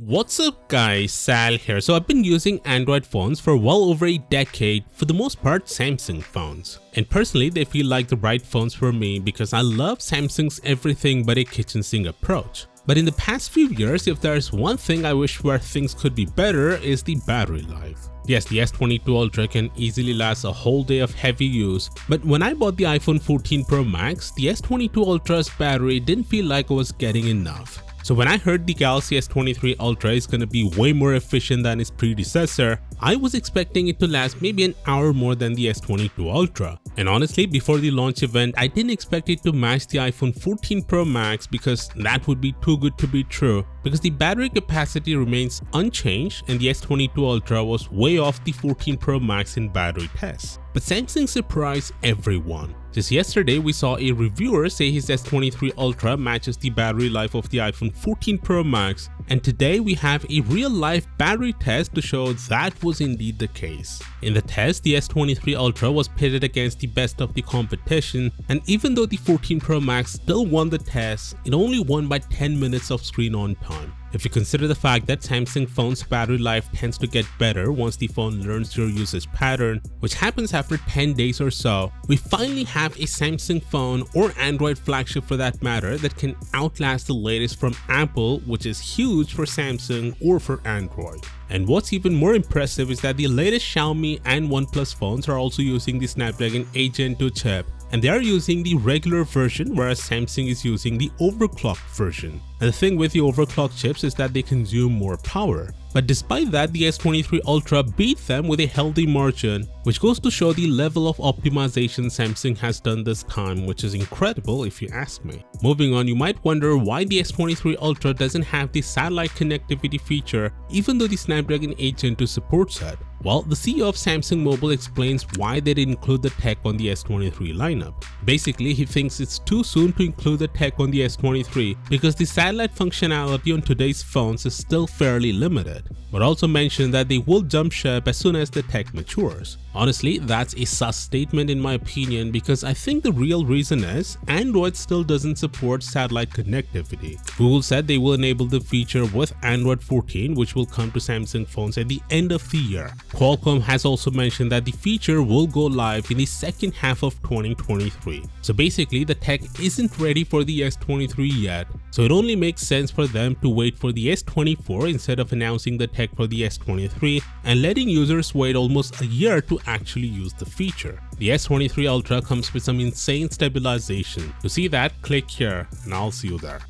What's up guys, Sal here. So I've been using Android phones for well over a decade, for the most part Samsung phones. And personally they feel like the right phones for me because I love Samsung's everything but a kitchen sink approach. But in the past few years, if there's one thing I wish where things could be better is the battery life. Yes, the S22 Ultra can easily last a whole day of heavy use, but when I bought the iPhone 14 Pro Max, the S22 Ultra's battery didn't feel like I was getting enough. So when I heard the Galaxy S23 Ultra is gonna be way more efficient than its predecessor, I was expecting it to last maybe an hour more than the S22 Ultra. And honestly, before the launch event, I didn't expect it to match the iPhone 14 Pro Max because that would be too good to be true, because the battery capacity remains unchanged and the S22 Ultra was way off the 14 Pro Max in battery tests. But Samsung surprised everyone. Just yesterday, we saw a reviewer say his S23 Ultra matches the battery life of the iPhone 14 Pro Max, and today we have a real-life battery test to show that was indeed the case. In the test, the S23 Ultra was pitted against the best of the competition, and even though the 14 Pro Max still won the test, it only won by 10 minutes of screen on time. If you consider the fact that Samsung phone's battery life tends to get better once the phone learns your usage pattern, which happens after 10 days or so, we finally have a Samsung phone, or Android flagship for that matter, that can outlast the latest from Apple, which is huge for Samsung or for Android. And what's even more impressive is that the latest Xiaomi and OnePlus phones are also using the Snapdragon 8 Gen 2 chip, and they are using the regular version, whereas Samsung is using the overclocked version. And the thing with the overclocked chips is that they consume more power. But despite that, the S23 Ultra beat them with a healthy margin, which goes to show the level of optimization Samsung has done this time, which is incredible if you ask me. Moving on, you might wonder why the S23 Ultra doesn't have the satellite connectivity feature even though the Snapdragon 8 Gen 2 supports it. Well, the CEO of Samsung Mobile explains why they didn't include the tech on the S23 lineup. Basically, he thinks it's too soon to include the tech on the S23 because the satellite functionality on today's phones is still fairly limited, but also mentioned that they will jump ship as soon as the tech matures. Honestly, that's a sus statement in my opinion, because I think the real reason is Android still doesn't support satellite connectivity. Google said they will enable the feature with Android 14, which will come to Samsung phones at the end of the year. Qualcomm has also mentioned that the feature will go live in the second half of 2023. So basically, the tech isn't ready for the S23 yet, so it only makes sense for them to wait for the S24 instead of announcing the tech for the S23 and letting users wait almost a year to actually use the feature. The S23 Ultra comes with some insane stabilization. To see that, click here and I'll see you there.